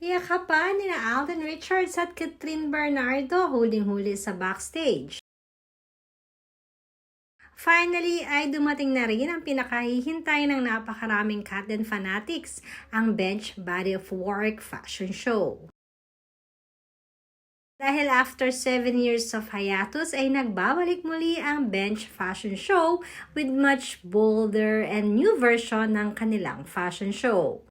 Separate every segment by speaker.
Speaker 1: Iyakapan nina Alden Richards at Catherine Bernardo huling-huli sa backstage. Finally ay dumating na rin ang pinakahihintay ng napakaraming Katden fanatics, ang Bench Body of Work fashion show. Dahil after 7 years of hiatus ay nagbabalik muli ang Bench Fashion Show with much bolder and new version ng kanilang fashion show.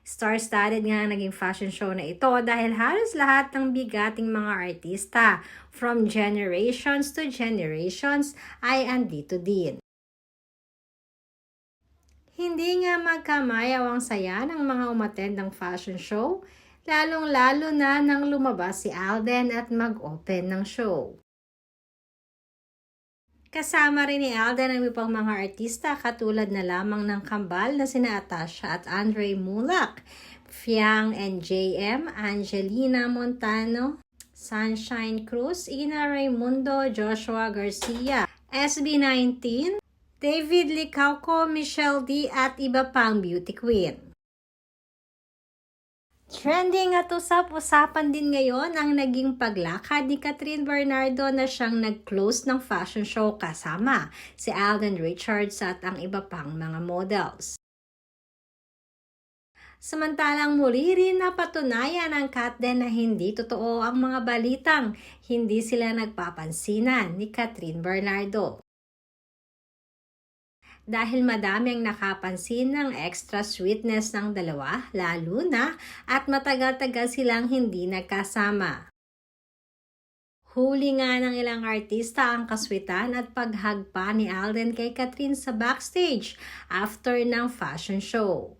Speaker 1: Star-studded nga ang naging fashion show na ito dahil halos lahat ng bigating mga artista from generations to generations ay andito din. Hindi nga magkamayaw ang saya ng mga umattend ng fashion show, lalong-lalo na nang lumabas si Alden at mag-open ng show. Kasama rin ni Alden ang ibang mga artista katulad na lamang ng kambal na sina Atasha at Andre Mulak, Fiang and JM, Angelina Montano, Sunshine Cruz, Ina Raimundo, Joshua Garcia, SB19, David Licauco, Michelle D at iba pang beauty queen. Trending at usap-usapan din ngayon ang naging paglakad ni Catherine Bernardo na siyang nag-close ng fashion show kasama si Alden Richards at ang iba pang mga models. Samantalang muli rin napatunayan ng Katden na hindi totoo ang mga balitang hindi sila nagpapansinan ni Catherine Bernardo. Dahil madami ang nakapansin ng extra sweetness ng dalawa, lalo na at matagal-tagal silang hindi nagkasama. Huli nga ng ilang artista ang kaswitan at paghagpa ni Alden kay Catherine sa backstage after ng fashion show.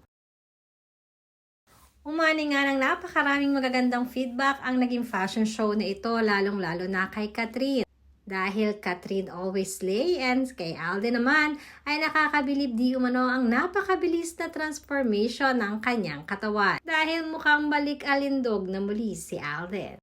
Speaker 1: Umani nga ng napakaraming magagandang feedback ang naging fashion show na ito, lalong-lalo na kay Catherine. Dahil Catherine always slay and kay Alden naman ay nakakabilib di umano ang napakabilis na transformation ng kanyang katawan. Dahil mukhang balik alindog na muli si Alden.